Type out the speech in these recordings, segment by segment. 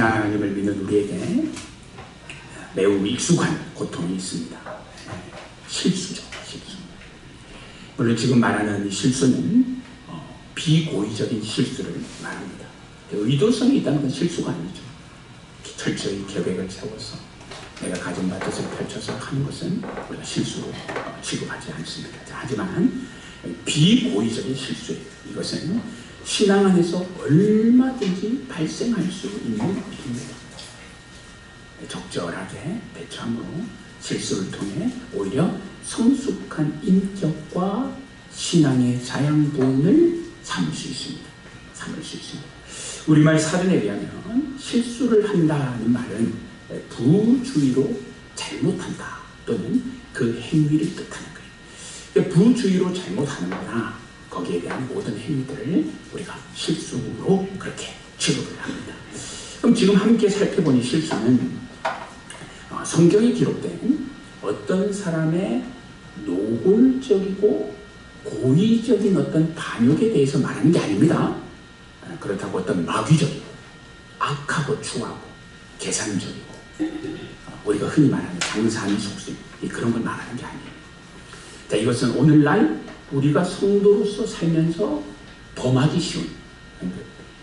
하나님을 믿는 우리에게 매우 익숙한 고통이 있습니다. 실수죠, 실수. 물론 지금 말하는 실수는 비고의적인 실수를 말합니다. 의도성이 있다는 건 실수가 아니죠. 철저히 계획을 세워서 내가 가진 바 뜻을 펼쳐서 하는 것은 우리가 실수로 취급하지 않습니다. 하지만 비고의적인 실수, 이것은 신앙 안에서 얼마든지 발생할 수 있는 일입니다. 적절하게 배참으로 실수를 통해 오히려 성숙한 인격과 신앙의 자양분을 삼을 수 있습니다. 우리말 사전에 의하면 실수를 한다는 말은 부주의로 잘못한다 또는 그 행위를 뜻하는 거예요. 부주의로 잘못하는 거나 거기에 대한 모든 행위들을 우리가 실수로 그렇게 취급을 합니다. 그럼 지금 함께 살펴보는 실수는 성경에 기록된 어떤 사람의 노골적이고 고의적인 어떤 반역에 대해서 말하는 게 아닙니다. 그렇다고 어떤 마귀적이고 악하고 추하고 계산적이고 우리가 흔히 말하는 장사하는 속셈, 그런 걸 말하는 게 아니에요. 자, 이것은 오늘날 우리가 성도로서 살면서 범하기 쉬운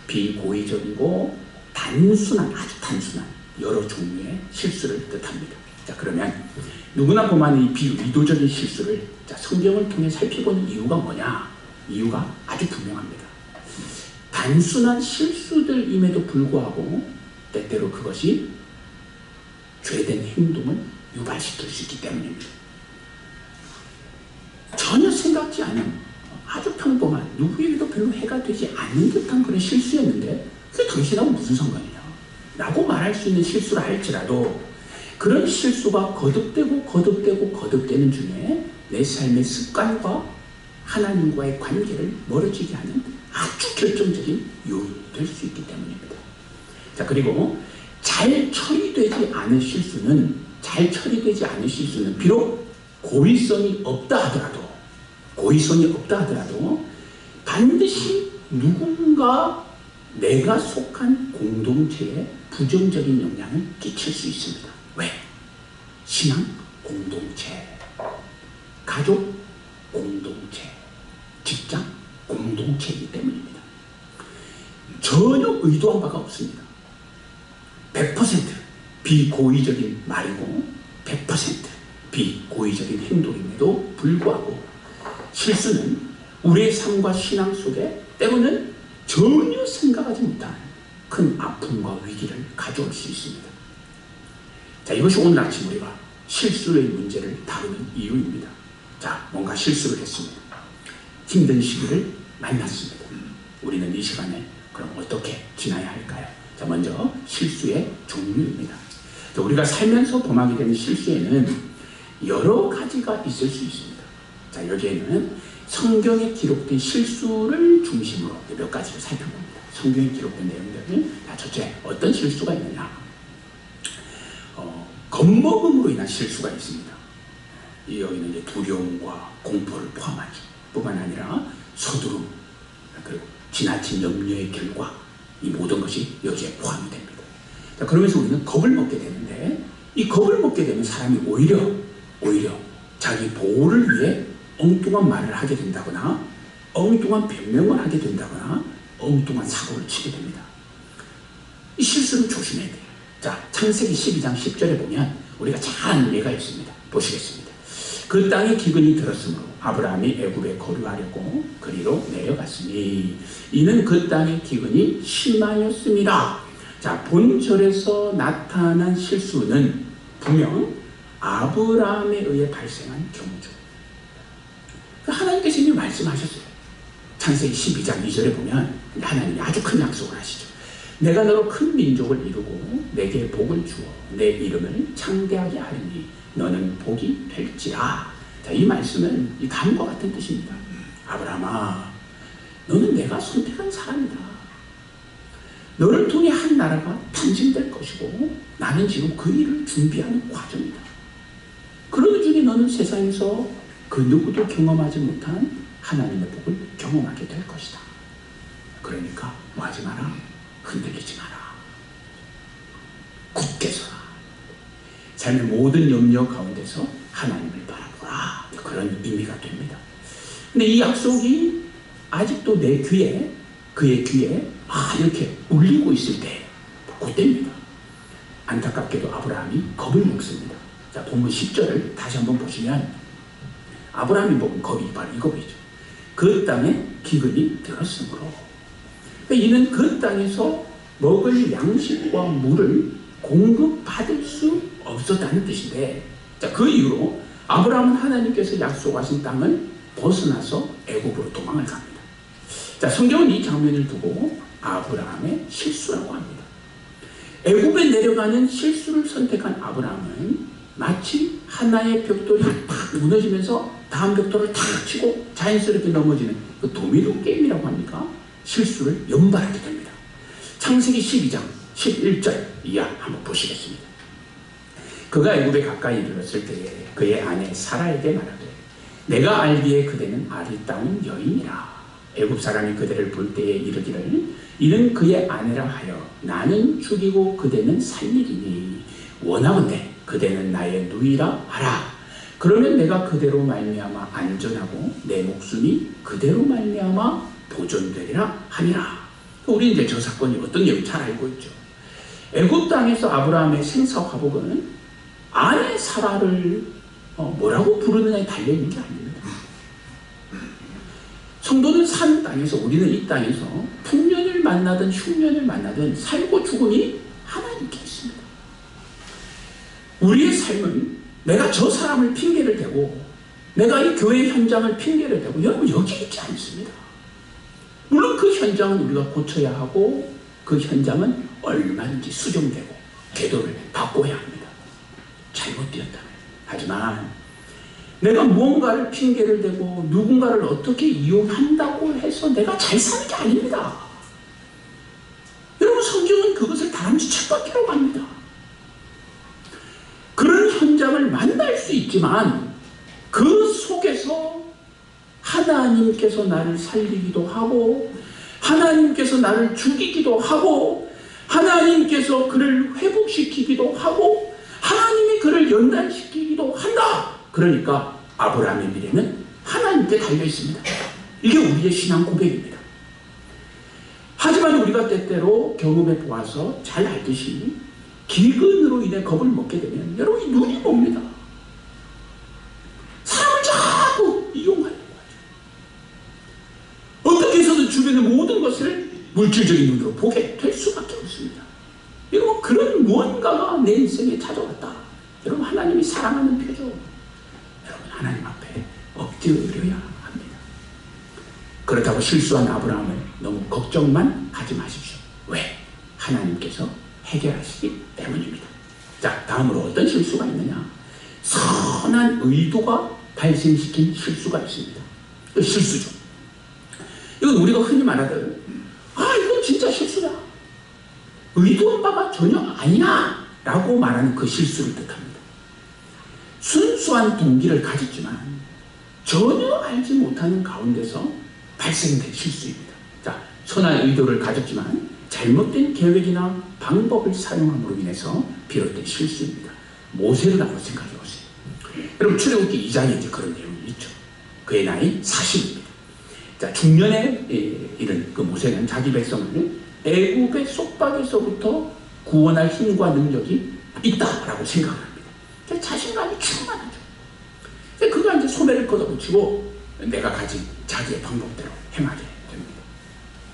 비고의적이고 단순한, 아주 단순한 여러 종류의 실수를 뜻합니다. 자, 그러면 누구나 범하는 이 비의도적인 실수를 성경을 통해 살펴보는 이유가 뭐냐? 이유가 아주 분명합니다. 단순한 실수들임에도 불구하고 때때로 그것이 죄된 행동을 유발시킬 수 있기 때문입니다. 전혀 생각지 않은 아주 평범한 누구에게도 별로 해가 되지 않는 듯한 그런 실수였는데 그게 당신하고 무슨 상관이냐 라고 말할 수 있는 실수라 할지라도 그런 실수가 거듭되는 중에 내 삶의 습관과 하나님과의 관계를 멀어지게 하는 아주 결정적인 요인이 될 수 있기 때문입니다. 자, 그리고 잘 처리되지 않은 실수는 비록 고의성이 없다 하더라도 반드시 누군가 내가 속한 공동체에 부정적인 영향을 끼칠 수 있습니다. 왜? 신앙 공동체, 가족 공동체, 직장 공동체이기 때문입니다. 전혀 의도한 바가 없습니다. 100% 비고의적인 말이고 100% 비고의적인 행동임에도 불구하고 실수는 우리의 삶과 신앙 속에 때로는 전혀 생각하지 못한 큰 아픔과 위기를 가져올 수 있습니다. 자, 이것이 오늘 아침 우리가 실수의 문제를 다루는 이유입니다. 자, 뭔가 실수를 했습니다. 힘든 시기를 만났습니다. 우리는 이 시간에 그럼 어떻게 지나야 할까요? 자, 먼저 실수의 종류입니다. 자, 우리가 살면서 범하게 되는 실수에는 여러 가지가 있을 수 있습니다. 자, 여기에는 성경에 기록된 실수를 중심으로 몇 가지를 살펴봅니다. 성경에 기록된 내용들은 첫째, 어떤 실수가 있느냐? 겁먹음으로 인한 실수가 있습니다. 여기는 이제 두려움과 공포를 포함하죠. 뿐만 아니라 서두름, 그리고 지나친 염려의 결과, 이 모든 것이 여기에 포함이 됩니다. 자, 그러면서 우리는 겁을 먹게 되는데 이 겁을 먹게 되면 사람이 오히려 자기 보호를 위해 엉뚱한 말을 하게 된다거나 엉뚱한 변명을 하게 된다거나 엉뚱한 사고를 치게 됩니다. 이 실수를 조심해야 돼요. 자, 창세기 12장 10절에 보면 우리가 잘 아는 예가 있습니다. 보시겠습니다. 그 땅에 기근이 들었으므로 아브라함이 애굽에 거류하려고 그리로 내려갔으니 이는 그 땅의 기근이 심하였습니다. 자, 본절에서 나타난 실수는 분명 아브라함에 의해 발생한 경우죠. 하나님께서 이미 말씀하셨어요. 창세기 12장 2절에 보면 하나님이 아주 큰 약속을 하시죠. 내가 너로 큰 민족을 이루고 내게 복을 주어 내 이름을 창대하게 하리니 너는 복이 될지라. 자, 이 말씀은 이 다음과 같은 뜻입니다. 아브라함아, 너는 내가 선택한 사람이다. 너를 통해 한 나라가 탄생될 것이고 나는 지금 그 일을 준비하는 과정이다. 그러는 중에 너는 세상에서 그 누구도 경험하지 못한 하나님의 복을 경험하게 될 것이다. 그러니까 뭐 하지 마라? 흔들리지 마라. 굳게 서라. 삶의 모든 염려 가운데서 하나님을 바라보라. 그런 의미가 됩니다. 근데 이 약속이 아직도 내 귀에, 그의 귀에 이렇게 울리고 있을 때 그때입니다. 안타깝게도 아브라함이 겁을 먹습니다. 자, 본문 10절을 다시 한번 보시면 아브라함이 먹은 겁이 바로 이겁이죠. 그 땅에 기근이 들었으므로. 이는 그 땅에서 먹을 양식과 물을 공급받을 수 없었다는 뜻인데, 자, 그 이후로 아브라함은 하나님께서 약속하신 땅을 벗어나서 애굽으로 도망을 갑니다. 자, 성경은 이 장면을 두고 아브라함의 실수라고 합니다. 애굽에 내려가는 실수를 선택한 아브라함은 마치 하나의 벽돌이 탁 무너지면서 다음 벽돌을 탁 치고 자연스럽게 넘어지는 그 도미노 게임이라고 합니까? 실수를 연발하게 됩니다. 창세기 12장 11절 이하 한번 보시겠습니다. 그가 애굽에 가까이 이르렀을 때에 그의 아내 사라에게 말하되 내가 알기에 그대는 아리따운 여인이라. 애굽 사람이 그대를 볼 때에 이르기를 이는 그의 아내라 하여 나는 죽이고 그대는 살리리니 원하건대 그대는 나의 누이라 하라. 그러면 내가 그대로 말미암아 안전하고 내 목숨이 그대로 말미암아 보존되리라 하니라. 우리 이제 저 사건이 어떤 내용인지 잘 알고 있죠. 애굽 땅에서 아브라함의 생사 화복은 아내 사라를 뭐라고 부르느냐에 달려있는 게 아닙니다. 성도는 산 땅에서, 우리는 이 땅에서 풍년을 만나든 흉년을 만나든 살고 죽음이 하나님께 있습니다. 우리의 삶은 내가 저 사람을 핑계를 대고 내가 이 교회 현장을 핑계를 대고 여러분 여기 있지 않습니다. 물론 그 현장은 우리가 고쳐야 하고 그 현장은 얼마든지 수정되고 계도를 바꿔야 합니다. 잘못되었다면. 하지만 내가 무언가를 핑계를 대고 누군가를 어떻게 이용한다고 해서 내가 잘 사는 게 아닙니다. 여러분 성경은 그것을 다람쥐 쳇바퀴라고 합니다. 그런 현장을 만날 수 있지만 그 속에서 하나님께서 나를 살리기도 하고 하나님께서 나를 죽이기도 하고 하나님께서 그를 회복시키기도 하고 하나님이 그를 연단시키기도 한다. 그러니까 아브라함의 미래는 하나님께 달려 있습니다. 이게 우리의 신앙 고백입니다. 하지만 우리가 때때로 경험해 보아서 잘 알듯이 기근으로 인해 겁을 먹게 되면 여러분이 눈이 멉니다. 사람을 자꾸 이용하는 거죠. 어떻게 해서든 주변의 모든 것을 물질적인 눈으로 보게 될 수밖에 없습니다. 여러분 그런 무언가가 내 인생에 찾아왔다. 여러분 하나님이 사랑하는 표죠. 여러분 하나님 앞에 엎드려야 합니다. 그렇다고 실수한 아브라함을 너무 걱정만 하지 마십시오. 왜? 하나님께서 해결하시기 때문입니다. 자, 다음으로 어떤 실수가 있느냐? 선한 의도가 발생시킨 실수가 있습니다. 그 실수죠. 이건 우리가 흔히 말하듯 이건 진짜 실수야. 의도한 바가 전혀 아니야 라고 말하는 그 실수를 뜻합니다. 순수한 동기를 가졌지만 전혀 알지 못하는 가운데서 발생된 실수입니다. 자, 선한 의도를 가졌지만 잘못된 계획이나 방법을 사용함으로 인해서 비롯된 실수입니다. 모세를 한번 생각해 보세요. 여러분 출애굽기 2장에 이제 그런 내용이 있죠. 그의 나이 40입니다. 자, 중년에 이른 그 모세는 자기 백성을 애굽의 속박에서부터 구원할 힘과 능력이 있다라고 생각을 합니다. 자신감이 충만하죠. 그가 이제 소매를 걷어붙이고 내가 가진 자기의 방법대로 행하게 됩니다.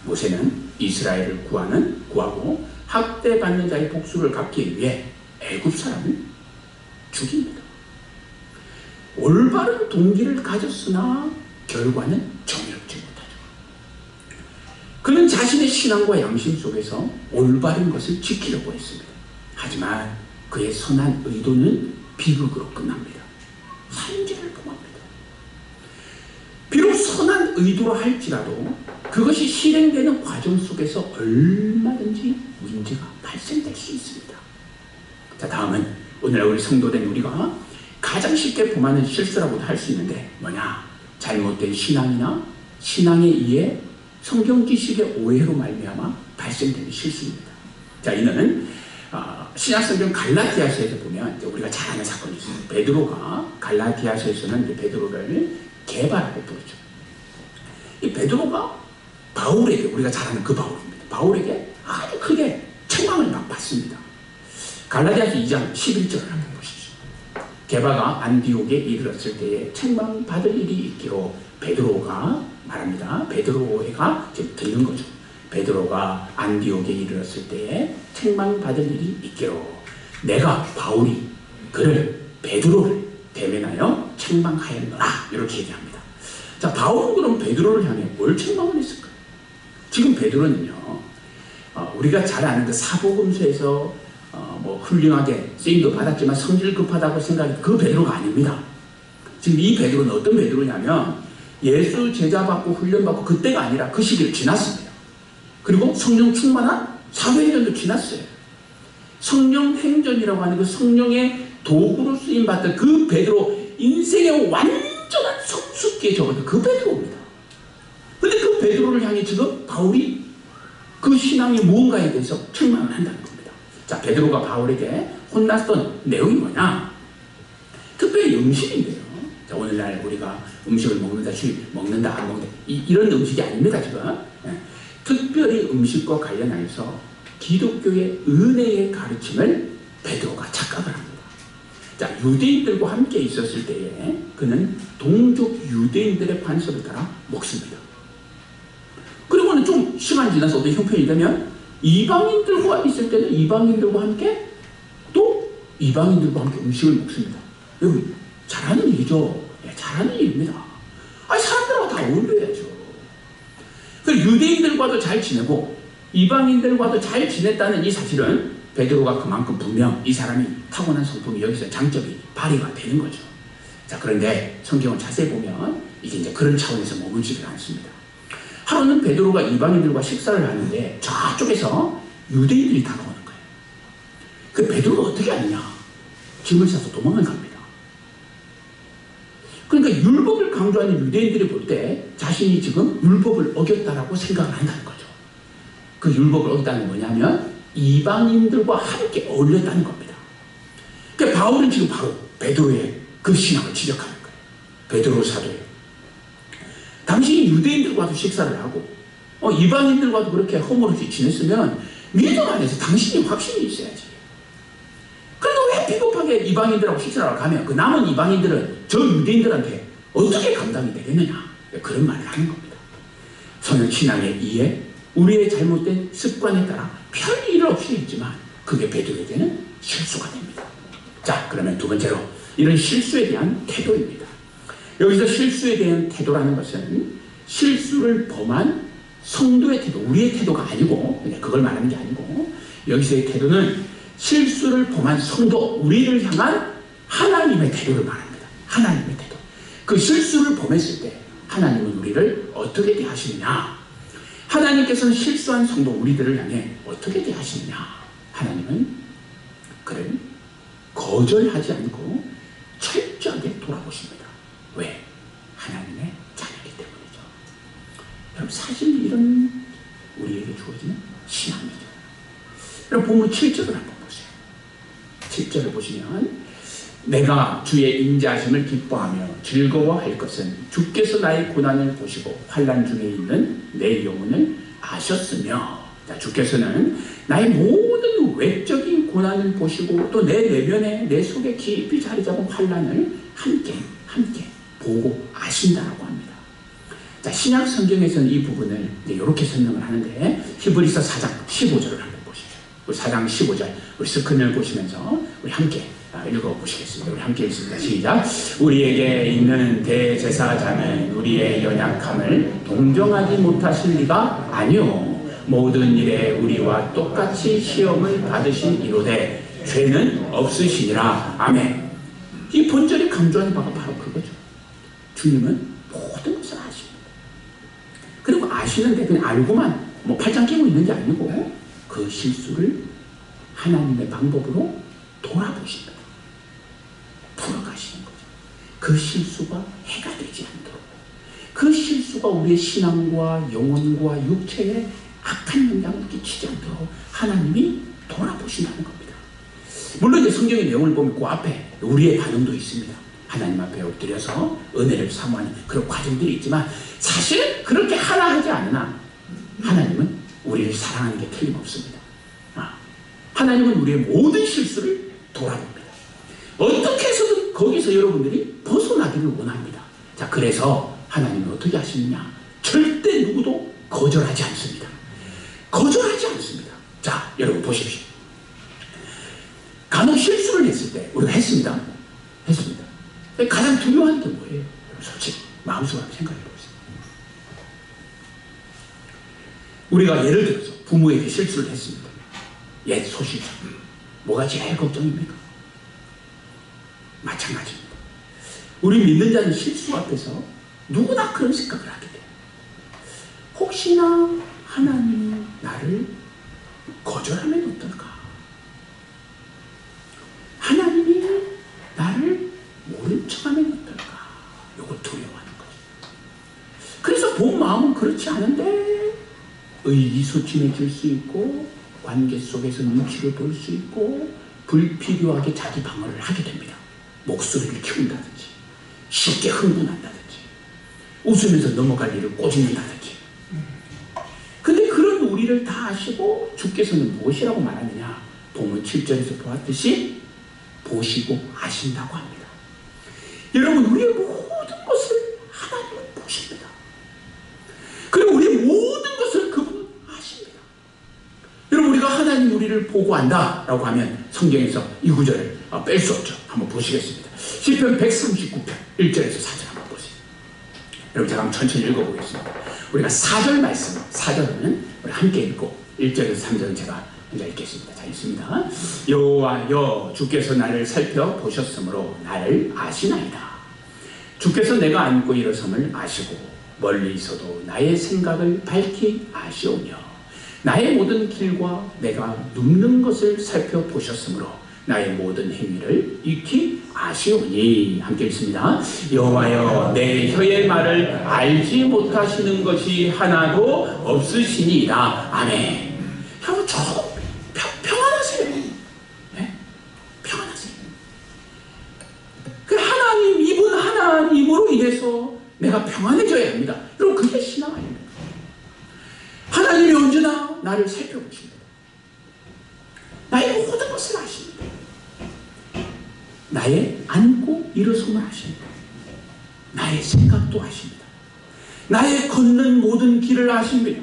모세는 이스라엘을 구하고 학대받는 자의 복수를 갚기 위해 애굽 사람을 죽입니다. 올바른 동기를 가졌으나 결과는 정의롭지 못하죠. 그는 자신의 신앙과 양심 속에서 올바른 것을 지키려고 했습니다. 하지만 그의 선한 의도는 비극으로 끝납니다. 살인죄를 범합니다. 비록 선한 의도로 할지라도 그것이 실행되는 과정 속에서 얼마든지 문제가 발생될 수 있습니다. 자, 다음은 오늘 우리 성도된 우리가 가장 쉽게 범하는 실수라고도 할 수 있는데 뭐냐? 잘못된 신앙이나 신앙에 의해 성경 지식의 오해로 말미암아 발생되는 실수입니다. 자, 이는 신약성경 갈라디아서에서 보면 이제 우리가 잘 아는 사건이 있어요. 베드로가 갈라디아서에서는 이제 베드로를 개바라고 부르죠. 이 베드로가 바울에게, 우리가 잘 아는 그 바울입니다. 바울에게 아주 크게 책망을 막 받습니다. 갈라디아서 2장 11절을 한번 보시죠. 게바가 안디옥에 이르렀을 때에 책망받을 일이 있기로 베드로가 말합니다. 베드로가 지금 듣는 거죠. 베드로가 안디옥에 이르렀을 때에 책망받을 일이 있기로 내가 바울이 그를 베드로를 대면하여 책망하였노라 이렇게 얘기합니다. 자, 바울은 그럼 베드로를 향해 뭘 책망을 했을까요? 지금 베드로는요, 우리가 잘 아는 그 사복음서에서 뭐 훌륭하게 쓰임도 받았지만 성질 급하다고 생각이 그 베드로가 아닙니다. 지금 이 베드로는 어떤 베드로냐면 예수 제자받고 훈련받고 그때가 아니라 그 시기를 지났습니다. 그리고 성령 충만한 사도행전도 지났어요. 성령 행전이라고 하는 그 성령의 도구로 쓰임받던 그 베드로, 인생의 완전한 성숙기에 접어든 그 베드로입니다. 근데 그 베드로를 향해 지금 바울이 그 신앙의 무언가에 대해서 책망을 한다는 겁니다. 자, 베드로가 바울에게 혼났던 내용이 뭐냐? 특별히 음식인데요. 자, 오늘날 우리가 음식을 먹는다, 먹는다, 안 먹는다, 이런 음식이 아닙니다, 지금. 특별히 음식과 관련하여서 기독교의 은혜의 가르침을 베드로가 착각을 합니다. 자, 유대인들과 함께 있었을 때에 그는 동족 유대인들의 관습을 따라 먹습니다. 그리고는 좀 시간이 지나서 어떤 형편이 되면 이방인들과 있을 때는 이방인들과 함께 또 이방인들과 함께 음식을 먹습니다. 여러분, 잘하는 일이죠. 네, 잘하는 일입니다. 아니, 사람들하고 다 어울려야죠. 유대인들과도 잘 지내고 이방인들과도 잘 지냈다는 이 사실은 베드로가 그만큼 분명 이 사람이 타고난 성품이 여기서 장점이 발휘가 되는 거죠. 자, 그런데 성경을 자세히 보면 이게 이제 그런 차원에서 머물지를 않습니다. 하루는 베드로가 이방인들과 식사를 하는데 저쪽에서 유대인들이 다가오는 거예요. 그 베드로가 어떻게 하느냐? 짐을 싸서 도망을 갑니다. 그러니까 율법을 강조하는 유대인들이 볼 때 자신이 지금 율법을 어겼다라고 생각을 한다는 거죠. 그 율법을 어겼다는 뭐냐면 이방인들과 함께 어울렸다는 겁니다. 그러니까 바울은 지금 바로 베드로의 그 신앙을 지적하는 거예요. 베드로 사도예요. 당신이 유대인들과도 식사를 하고 이방인들과도 그렇게 허물없이 지냈으면 믿음 안에서 당신이 확신이 있어야지. 그래도 왜 비겁하게 이방인들하고 식사를 가면 그 남은 이방인들은 저 유대인들한테 어떻게 감당이 되겠느냐, 그런 말을 하는 겁니다. 저는 신앙의 이해, 우리의 잘못된 습관에 따라 별 일 없이 했지만 그게 베드로에게는 실수가 됩니다. 자, 그러면 두 번째로 이런 실수에 대한 태도입니다. 여기서 실수에 대한 태도라는 것은 실수를 범한 성도의 태도, 우리의 태도가 아니고, 그걸 말하는 게 아니고, 여기서의 태도는 실수를 범한 성도, 우리를 향한 하나님의 태도를 말합니다. 하나님의 태도. 그 실수를 범했을 때 하나님은 우리를 어떻게 대하시느냐? 하나님께서는 실수한 성도 우리들을 향해 어떻게 대하시느냐? 하나님은 그를 거절하지 않고 철저하게 돌아보십니다. 왜? 하나님의 자녀이기 때문이죠. 여러분, 사실 이런 우리에게 주어지는 신앙이죠. 여러분, 본문 7절을 한번 보세요. 7절을 보시면 내가 주의 인자하심을 기뻐하며 즐거워할 것은 주께서 나의 고난을 보시고 환난 중에 있는 내 영혼을 아셨으며, 자, 주께서는 나의 모든 외적인 고난을 보시고 또 내 내면에 내 속에 깊이 자리 잡은 환난을 함께 보고 아신다라고 합니다. 자, 신약 성경에서는 이 부분을 이렇게 설명을 하는데 히브리서 4장 15절을 한번 보시죠. 우리 4장 15절 우리 스크린을 보시면서 우리 함께 읽어보시겠습니다. 우리 함께 읽습니다. 시작. 우리에게 있는 대제사장은 우리의 연약함을 동정하지 못하실 리가 아니오. 모든 일에 우리와 똑같이 시험을 받으신 이로되 죄는 없으시니라. 아멘. 이 본절이 강조하는 바가 바로 그거죠. 주님은 모든 것을 아십니다. 그리고 아시는데 그냥 알고만 팔짱 끼고 있는 게 아니고 그 실수를 하나님의 방법으로 돌아보십니다. 풀어가시는 거죠. 그 실수가 해가 되지 않도록, 그 실수가 우리의 신앙과 영혼과 육체에 악한 영향을 끼치지 않도록 하나님이 돌아보신다는 겁니다. 물론 이제 성경의 내용을 보면 그 앞에 우리의 반응도 있습니다. 하나님 앞에 엎드려서 은혜를 사모하는 그런 과정들이 있지만 사실 그렇게 하나 하지 않으나 하나님은 우리를 사랑하는 게 틀림없습니다. 하나님은 우리의 모든 실수를 돌아봅니다. 어떻게 해서든 거기서 여러분들이 벗어나기를 원합니다. 자, 그래서 하나님은 어떻게 하시느냐? 절대 누구도 거절하지 않습니다. 거절하지 않습니다. 자, 여러분 보십시오. 간혹 실수를 했을 때 우리가 했습니다. 했습니다. 가장 두려워하는 게 뭐예요? 솔직히 마음속으로 한번 생각해 보세요. 우리가 예를 들어서 부모에게 실수를 했습니다. 옛 소실수. 뭐가 제일 걱정입니까? 마찬가지입니다. 우리 믿는 자는 실수 앞에서 누구나 그런 생각을 하게 돼요. 혹시나 하나님이 나를 거절하면 어떨까? 하나님이 나를 모른 척하면 어떨까? 이걸 두려워하는 거죠. 그래서 본 마음은 그렇지 않은데 의기소침해질 수 있고 관계 속에서 눈치를 볼 수 있고 불필요하게 자기 방어를 하게 됩니다. 목소리를 키운다든지 쉽게 흥분한다든지 웃으면서 넘어갈 일을 꼬집는다든지. 근데 그런 우리를 다 아시고 주께서는 무엇이라고 말하느냐? 본문 7절에서 보았듯이 보시고 아신다고 합니다. 여러분, 우리의 모든 것을 하나님은 보십니다. 그리고 우리의 모든 것을 그분은 아십니다. 여러분, 우리가 하나님 우리를 보고 안다라고 하면 성경에서 이 구절을 뺄 수 없죠. 한번 보시겠습니다. 시편 139편 1절에서 4절 한번 보세요. 여러분, 제가 한번 천천히 읽어보겠습니다. 우리가 4절 말씀, 4절은 우리 함께 읽고 1절에서 3절은 제가 혼자 읽겠습니다. 자, 읽습니다. 여호와여, 주께서 나를 살펴보셨으므로 나를 아시나이다. 주께서 내가 앉고 일어섬을 아시고 멀리 있어도 나의 생각을 밝히 아시오며 나의 모든 길과 내가 눕는 것을 살펴보셨으므로 나의 모든 행위를 익히 아시오니. 함께 읽습니다. 여호와여, 내 혀의 말을 알지 못하시는 것이 하나도 없으시니이다. 아멘. 여러분, 평안하세요. 네? 평안하세요. 그 하나님, 이분 하나님으로 인해서 내가 평안해져야 합니다. 여러분, 그게 신앙 아닙니까? 하나님이 언제나 나를 살펴보십니다. 나의 모든 것을 아십니다. 나의 앉고 일어섬을 아십니다. 나의 생각도 아십니다. 나의 걷는 모든 길을 아십니다.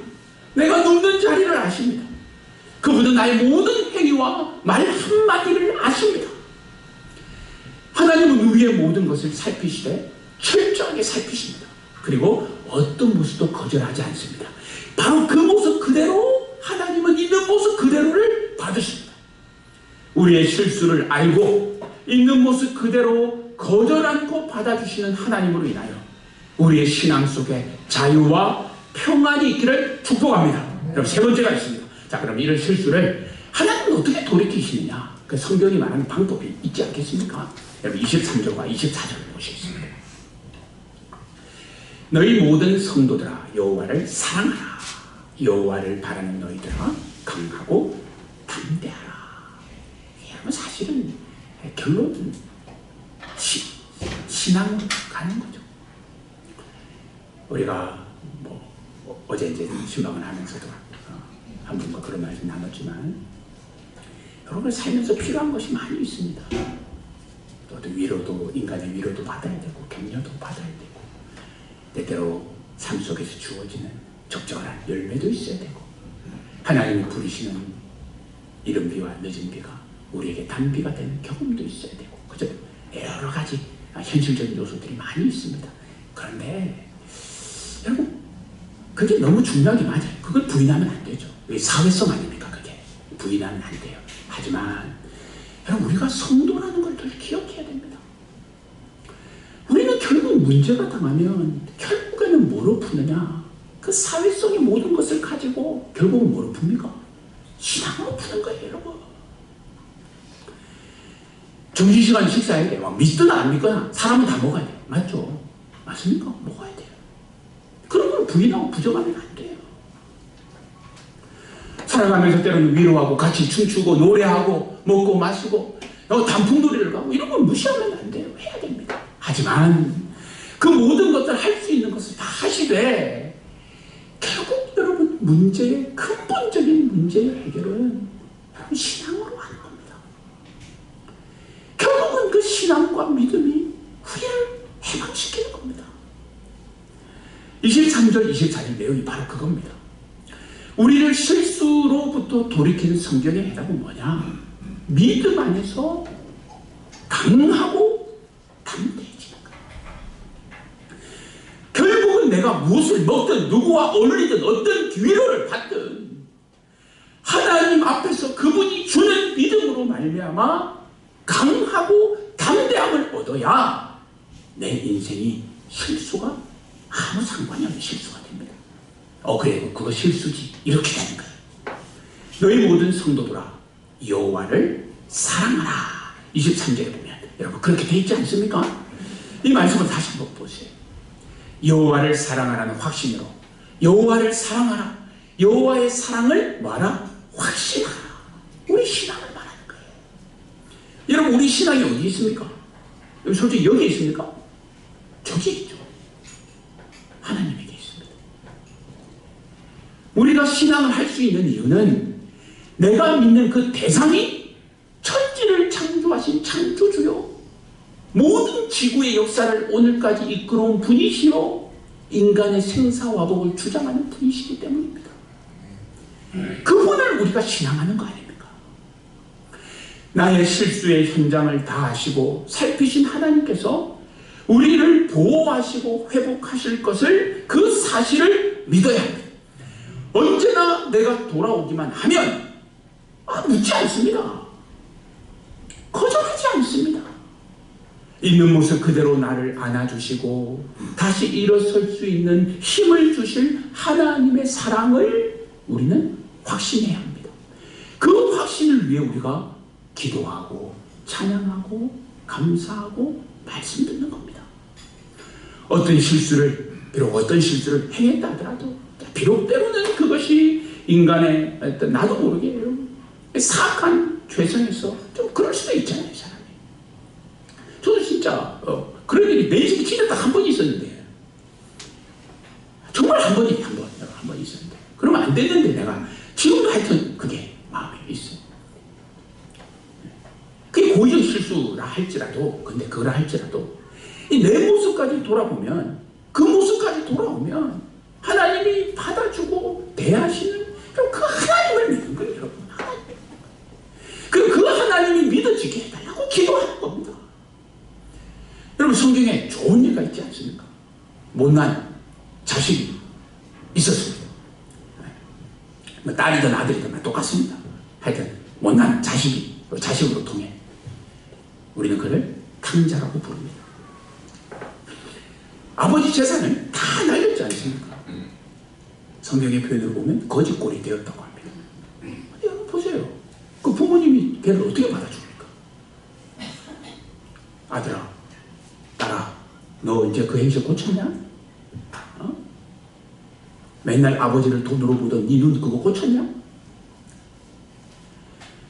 내가 눕는 자리를 아십니다. 그분은 나의 모든 행위와 말 한마디를 아십니다. 하나님은 우리의 모든 것을 살피시되 철저하게 살피십니다. 그리고 어떤 모습도 거절하지 않습니다. 바로 그 모습 그대로 하나님은 있는 모습 그대로를 받으십니다. 우리의 실수를 알고 있는 모습 그대로 거절 않고 받아주시는 하나님으로 인하여 우리의 신앙 속에 자유와 평안이 있기를 축복합니다. 여러분, 세 번째가 있습니다. 자, 그럼 이런 실수를 하나님은 어떻게 돌이키시느냐? 그 성경이 말하는 방법이 있지 않겠습니까? 여러분, 23절과 24절을 보시겠습니다. 너희 모든 성도들아, 여호와를 사랑하라. 여호와를 바라는 너희들아, 강하고 담대하라. 여러분, 사실은 결론은 신앙으로 가는 거죠. 우리가 어제 이제 신방을 하면서도 한 분과 그런 말씀 나눴지만, 여러분 살면서 필요한 것이 많이 있습니다. 또 위로도, 인간의 위로도 받아야 되고 격려도 받아야 되고, 때때로 삶 속에서 주어지는 적절한 열매도 있어야 되고, 하나님이 부르시는 이른 비와 늦은 비가 우리에게 단비가 되는 경험도 있어야 되고, 그죠? 여러 가지 현실적인 요소들이 많이 있습니다. 그런데 여러분, 그게 너무 중요한 게 맞아요. 그걸 부인하면 안 되죠. 사회성 아닙니까? 그게 부인하면 안 돼요. 하지만 여러분, 우리가 성도라는 걸 늘 기억해야 됩니다. 우리는 결국 문제가 당하면 결국에는 뭐로 푸느냐? 그 사회성의 모든 것을 가지고 결국은 뭐로 풉니까? 신앙으로 푸는 거예요, 여러분. 점심시간 식사해야 돼요. 믿거나 안 믿거나 사람은 다 먹어야 돼요. 맞죠? 맞습니까? 먹어야 돼요. 그런 걸 부인하고 부정하면 안 돼요. 살아가면서 때로는 위로하고 같이 춤추고 노래하고 먹고 마시고 단풍놀이를 가고 이런 건 무시하면 안 돼요. 해야 됩니다. 하지만 그 모든 것들 할 수 있는 것을 다 하시되 결국 여러분 문제의 근본적인 문제의 해결은 여러분 신앙으로 하는 겁니다. 결국은 그 신앙과 믿음이 우리를 해방시키는 겁니다. 23절 24절 내용이 바로 그겁니다. 우리를 실수로부터 돌이키는 성경의 해답은 뭐냐? 믿음 안에서 강하고 담대해지는 거예요. 결국은 내가 무엇을 먹든 누구와 어울리든 어떤 기회를 받든 하나님 앞에서 그분이 주는 믿음으로 말미암아 강하고 담대함을 얻어야 내 인생이 실수가 아무 상관이 없는 실수가 됩니다. 그래 그거 실수지 이렇게 되는 거예요. 너희 모든 성도들아 여호와를 사랑하라. 23절에 보면 여러분 그렇게 돼 있지 않습니까? 이 말씀을 다시 한번 보세요. 여호와를 사랑하라는 확신으로 여호와를 사랑하라. 여호와의 사랑을 뭐하라? 확신하라. 우리 신앙을 말하는 거예요. 여러분 우리 신앙이 어디 있습니까? 솔직히 여기 있습니까? 저기 있죠. 하나님에게 있습니다. 우리가 신앙을 할 수 있는 이유는 내가 믿는 그 대상이 천지를 창조하신 창조주요 모든 지구의 역사를 오늘까지 이끌어온 분이시요 인간의 생사화복을 주장하는 분이시기 때문입니다. 그분을 우리가 신앙하는 거 아닙니까? 나의 실수의 현장을 다 아시고 살피신 하나님께서 우리를 보호하시고 회복하실 것을 그 사실을 믿어야 합니다. 언제나 내가 돌아오기만 하면 묻지 않습니다. 거절하지 않습니다. 있는 모습 그대로 나를 안아주시고 다시 일어설 수 있는 힘을 주실 하나님의 사랑을 우리는 확신해야 합니다. 그 확신을 위해 우리가 기도하고 찬양하고 감사하고 말씀 듣는 겁니다. 비록 어떤 실수를 행했다 하더라도 비록 때로는 그것이 인간의 어떤 나도 모르게 사악한 죄성에서 좀 그럴 수도 있잖아요, 사람이. 저도 진짜 그런 일이 내 인생에 진짜 딱 한 번 있었는데 정말 한 번 있었는데 그러면 안 됐는데 내가 지금도 하여튼 그게 마음에 있어요. 그게 고의적 실수라 할지라도 근데 그거라 할지라도 내 모습까지 돌아보면 그 모습까지 돌아오면 하나님이 받아주고 대하시는 그 하나님을 믿는 거예요, 여러분. 그 하나님이 믿어지게 해달라고 기도하는 겁니다. 여러분 성경에 좋은 예가 있지 않습니까? 못난 자식이 있었습니다. 딸이든 아들이든 똑같습니다. 하여튼 못난 자식으로 통해 우리는 그를 탕자라고 부릅니다. 아버지 재산을 다 날렸지 않습니까? 성경의 표현을 보면 거지꼴이 되었다고 합니다. 여러분 보세요. 그 부모님이 걔를 어떻게 받아줍니까? 아들아, 딸아, 너 이제 그 행실 고쳤냐? 맨날 아버지를 돈으로 보던 네 눈 그거 고쳤냐?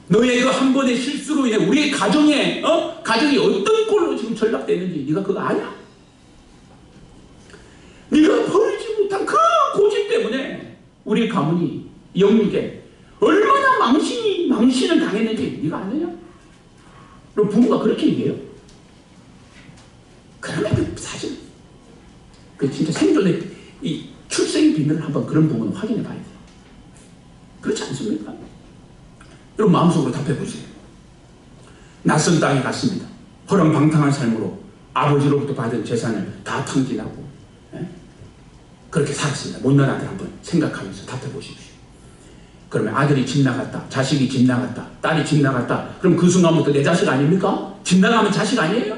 너의 그 한 번의 실수로 인해 우리의 가정이 어떤 꼴로 지금 전락되는지 네가 그거 아냐? 네가 버리지 못한 그 고집 때문에 우리 가문이 영육에 얼마나 망신을 당했는지 네가 아느냐? 그럼 부모가 그렇게 얘기해요. 그러면 그 사실 그 진짜 생존의 이 출생의 비밀을 한번 그런 부분을 확인해 봐야 돼요. 그렇지 않습니까? 여러분 마음속으로 답해보세요. 낯선 땅에 갔습니다. 허랑방탕한 삶으로 아버지로부터 받은 재산을 다 탕진하고 그렇게 살았습니다. 못난 아들 한번 생각하면서 답해보십시오. 그러면 아들이 집 나갔다, 자식이 집 나갔다, 딸이 집 나갔다. 그럼 그 순간부터 내 자식 아닙니까? 집 나가면 자식 아니에요?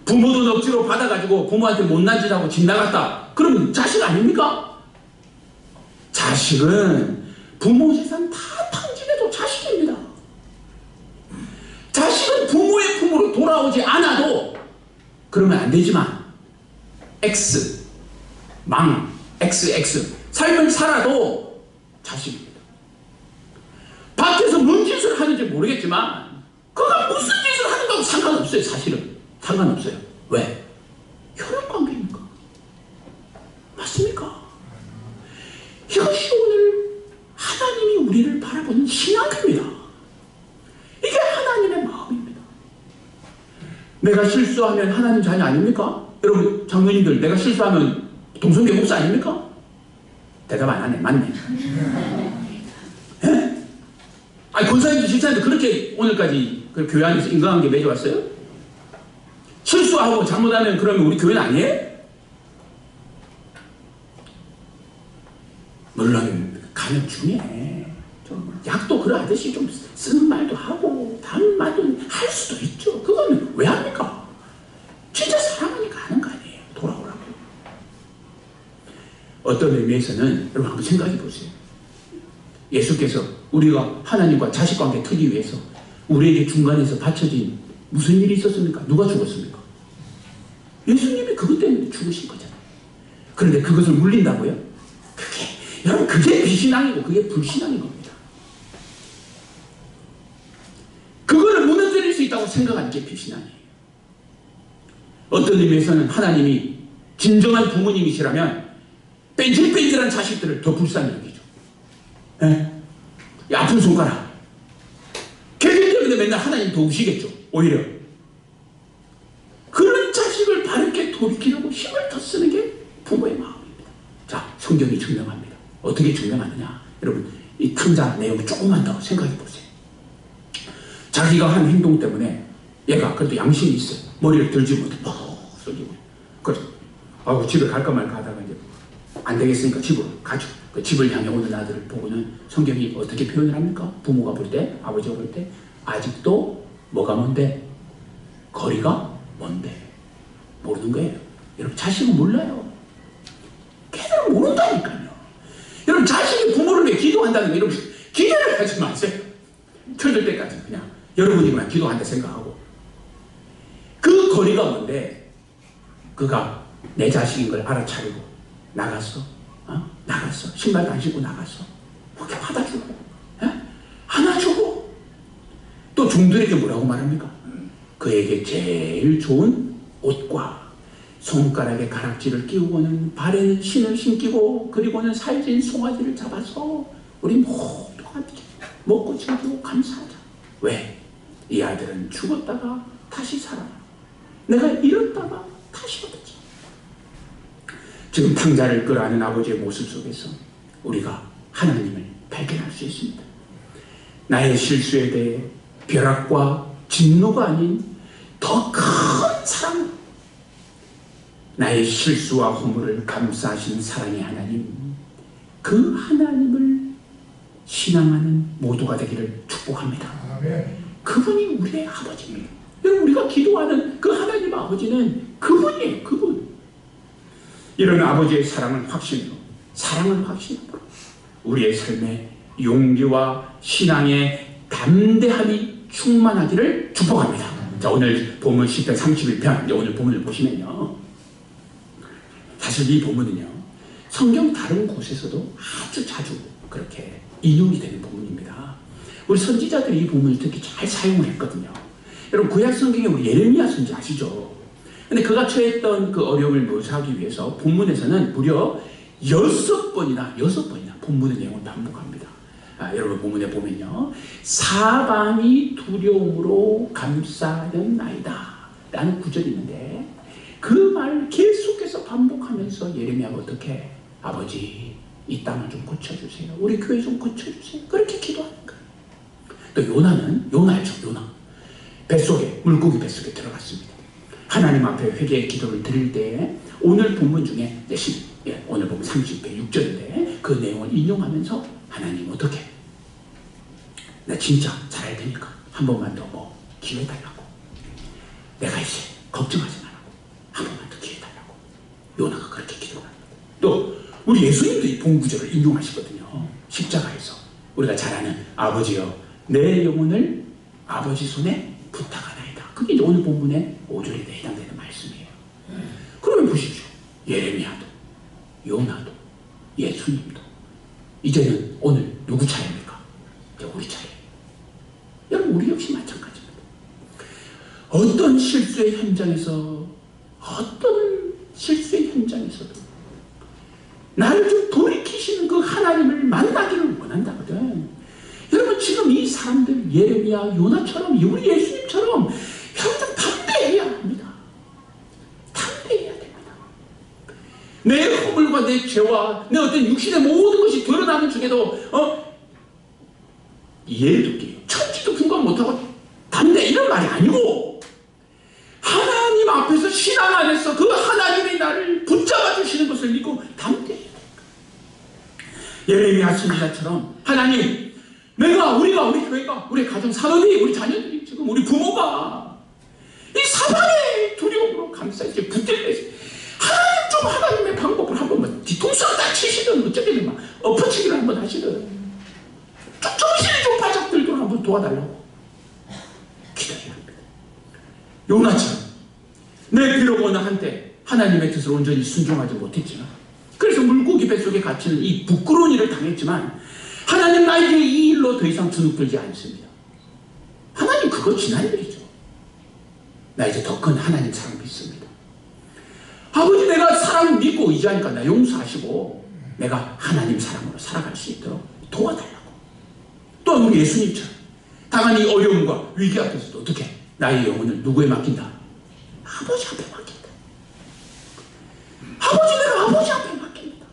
부모도 억지로 받아가지고 부모한테 못난 짓 하고 집 나갔다. 그러면 자식 아닙니까? 자식은 부모 재산 다 탕진해도 자식입니다. 자식은 부모의 품으로 돌아오지 않아도 그러면 안 되지만 XX 삶을 살아도 자식입니다. 밖에서 뭔 짓을 하는지 모르겠지만 그가 무슨 짓을 하는가도 상관없어요. 사실은 상관없어요. 왜? 혈연관계니까. 맞습니까? 이것이 오늘 하나님이 우리를 바라보는 신앙입니다. 이게 하나님의 마음입니다. 내가 실수하면 하나님 자녀 아닙니까? 여러분 장로님들, 내가 실수하면 동성애 목사 아닙니까? 대답 안 하네. 맞네. 예? 아니 권사님도 실사님도 그렇게 오늘까지 그 교회 안에서 인간관계 맺어왔어요? 실수하고 잘못하면 그러면 우리 교회는 아니에요? 물론 간역 중에 좀 약도 그러하듯이 좀 쓰는 말도 하고 다른 말도 할 수도 있죠. 그거는 왜 합니까? 진짜 사랑하니까 하는 거 아니에요. 돌아오라고. 어떤 의미에서는 여러분 한번 생각해 보세요. 예수께서 우리가 하나님과 자식관계 트기 위해서 우리에게 중간에서 바쳐진 무슨 일이 있었습니까? 누가 죽었습니까? 예수님이 그것 때문에 죽으신 거잖아요. 그런데 그것을 물린다고요? 여러분 그게 비신앙이고 그게 불신앙인 겁니다. 그거를 무너뜨릴 수 있다고 생각하는 게 비신앙이에요. 어떤 의미에서는 하나님이 진정한 부모님이시라면 뺀질뺀질한 자식들을 더 불쌍히 여기죠. 예? 아픈 손가락 걔들 때문에 맨날 하나님 도우시겠죠. 오히려 그런 자식을 바르게 돌이키려고 힘을 더 쓰는 게 부모의 마음입니다. 자, 성경이 증명합니다. 어떻게 증명하느냐? 여러분 이 탕자 내용을 조금만 더 생각해 보세요. 자기가 한 행동 때문에 얘가 그래도 양심이 있어요. 머리를 들지 못해 썩이고 그래. 아이고 집에 갈까 말까 하다가 이제 안 되겠으니까 집으로 가죠. 그 집을 향해 오는 아들을 보고는 성경이 어떻게 표현을 합니까? 부모가 볼 때, 아버지가 볼 때 아직도 뭐가 뭔데? 거리가 뭔데? 모르는 거예요. 여러분 자식은 몰라요. 걔들은 모른다니까요. 여러분 자식이 부모를 위해 기도한다는 거 여러분 기대를 하지 마세요. 철들 때까지 그냥 여러분이만 기도한다 생각하고 그 거리가 뭔데? 그가 내 자식인 걸 알아차리고 나갔어. 나갔어. 신발도 안 신고 나갔어. 그렇게 받아주고 안아주고 또 종들에게 뭐라고 말합니까? 그에게 제일 좋은 옷과 손가락에 가락지를 끼우고는 발에는 신을 신기고 그리고는 살진 송아지를 잡아서 우리 모두 함께 먹고 즐기고 감사하자. 왜? 이 아들은 죽었다가 다시 살아나. 내가 잃었다가 다시 얻었지. 지금 탕자를 끌어안은 아버지의 모습 속에서 우리가 하나님을 발견할 수 있습니다. 나의 실수에 대해 벼락과 진노가 아닌 더 큰 사랑, 나의 실수와 허물을 감싸신 사랑의 하나님, 그 하나님을 신앙하는 모두가 되기를 축복합니다. 그분이 우리의 아버지입니다. 여러분 우리가 기도하는 그 하나님 아버지는 그분이에요. 그분. 이런 아버지의 사랑을 확신으로, 사랑을 확신으로 우리의 삶에 용기와 신앙의 담대함이 충만하기를 축복합니다. 자, 오늘 본문 10편 31편 오늘 본문을 보시면요, 사실 이 본문은요 성경 다른 곳에서도 아주 자주 그렇게 인용이 되는 본문입니다. 우리 선지자들이 이 본문을 특히 잘 사용을 했거든요. 여러분 구약 성경에 우리 예레미야 선지 아시죠? 근데 그가 처했던 그 어려움을 묘사하기 위해서 본문에서는 무려 6번이나 본문의 내용을 반복합니다. 여러분 본문에 보면요, 사방이 두려움으로 감싸였나이다 라는 구절이 있는데 그 말을 계속해서 반복하면서 예레미야가 어떻게, 아버지 이 땅을 좀 고쳐주세요, 우리 교회 좀 고쳐주세요, 그렇게 기도하는 거예요. 또 요나 알죠? 요나 뱃속에, 물고기 뱃속에 들어갔습니다. 하나님 앞에 회개의 기도를 드릴 때 오늘 본문 중에 오늘 보면 30배 6절인데 그 내용을 인용하면서 하나님 어떻게, 나 진짜 잘할 테니까 한 번만 더 뭐 기회 달라고, 내가 이제 걱정하지 말라고 한 번만 더 기회 달라고 요나가 그렇게 기도합니다. 또 우리 예수님도 이 본구절을 인용하시거든요. 십자가에서 우리가 잘 아는 아버지여 내 영혼을 아버지 손에 부탁하나이다. 그게 이제 오늘 본문의 5절에 해당되는 말씀이에요. 그러면 보십시오. 예레미야도, 요나도, 예수님도. 이제는 오늘 누구 차례입니까? 이제 우리 차례. 여러분 우리 역시 마찬가지입니다. 어떤 실수의 현장에서도 나를 좀 돌이키시는 그 하나님을 만나기를 원한다거든. 여러분, 지금 이 사람들, 예레미야, 요나처럼, 우리 예수님처럼 여러분 담대해야 합니다. 담대해야 됩니다. 내 허물과 내 죄와 내 어떤 육신의 모든 것이 드러나는 중에도 예를 들게 천지도 분간 못하고 담대 이런 말이 아니고, 하나님 앞에서 신앙 안에서 그 하나님이 나를 붙잡아 주시는 것을 믿고 담대해야 됩니다. 예레미야 선지자처럼 하나님, 우리가, 우리 교회가, 우리 가정 산업이, 우리 자녀들이, 지금 우리 부모가 이 사방의 두려움으로 감싸이지 붙들려있어요. 하나님 좀 하나님의 방법을 한 번만 뒤통수 딱 치시든 어쩌든 막 엎어치기를 한번 하시든 정신이 좀 바짝 들도록 한번 도와달라고 기다려야 합니다. 요나처럼 내 비로고는 한때 하나님의 뜻을 온전히 순종하지 못했지만, 그래서 물고기 뱃속에 갇히는 이 부끄러운 일을 당했지만, 하나님 나에게 이 일로 더 이상 주눅들지 않습니다. 하나님 그거 지난 일이죠. 나 이제 더 큰 하나님 사랑 믿습니다. 아버지, 내가 사랑 믿고 의지하니까 나 용서하시고 내가 하나님 사랑으로 살아갈 수 있도록 도와달라고. 또 우리 예수님처럼 당한 이 어려움과 위기 앞에서도 어떻게 나의 영혼을 누구에 맡긴다? 아버지 앞에 맡긴다. 아버지, 내가 아버지 앞에 맡깁니다.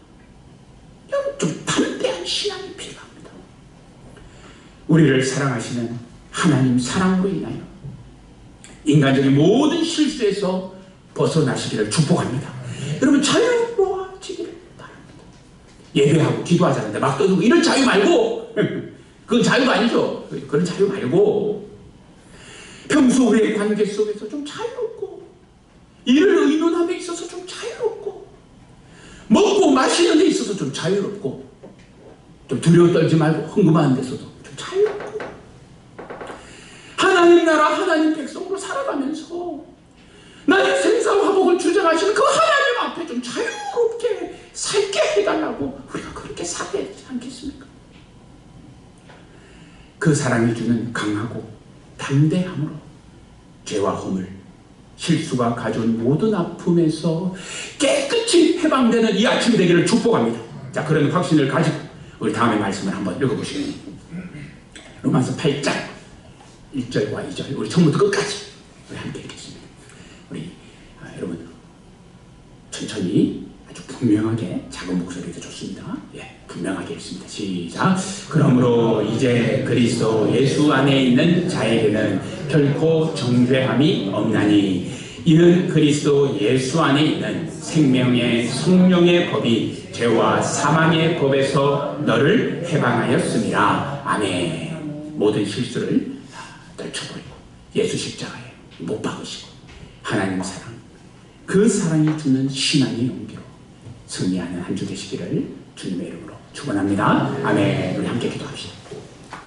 여러분, 좀 담대한 신앙이 필요합니다. 우리를 사랑하시는 하나님 사랑으로 인하여 인간적인 모든 실수에서 벗어나시기를 축복합니다. 여러분, 자유로워지기를 바랍니다. 예배하고 기도하자는데 막 떠들고 이런 자유 말고, 그건 자유가 아니죠. 그런 자유 말고 평소 우리의 관계 속에서 좀 자유롭고, 일을 의논함에 있어서 좀 자유롭고, 먹고 마시는 데 있어서 좀 자유롭고, 좀 두려워 떨지 말고 흥금하는 데서도 좀 자유롭고, 하나님 나라 하나님 백성으로 살아가면서 나의 생사와 화복을 주장하시는 그 하나님 앞에 좀 자유롭게 살게 해달라고 우리가 그렇게 살아야 되지 않겠습니까? 그 사랑이 주는 강하고 담대함으로 죄와 허물, 실수가 가져온 모든 아픔에서 깨끗이 해방되는 이 아침이 되기를 축복합니다. 자, 그런 확신을 가지고 우리 다음의 말씀을 한번 읽어보시겠습니다. 로마서 8장 1절과 2절, 우리 처음부터 끝까지 우리 함께 읽겠습니다. 우리 여러분 천천히 아주 분명하게, 작은 목소리도 좋습니다. 예, 분명하게 읽습니다. 시작. 그러므로 이제 그리스도 예수 안에 있는 자에게는 결코 정죄함이 없나니, 이는 그리스도 예수 안에 있는 생명의 성령의 법이 죄와 사망의 법에서 너를 해방하였습니다. 아멘. 모든 실수를 떨쳐버리고 예수 십자가에 못 박으시고 하나님 사랑, 그 사랑이 주는 신앙의 용기로 승리하는 한 주 되시기를 주님의 이름으로 축원합니다. 아멘. 우리 함께 기도합시다.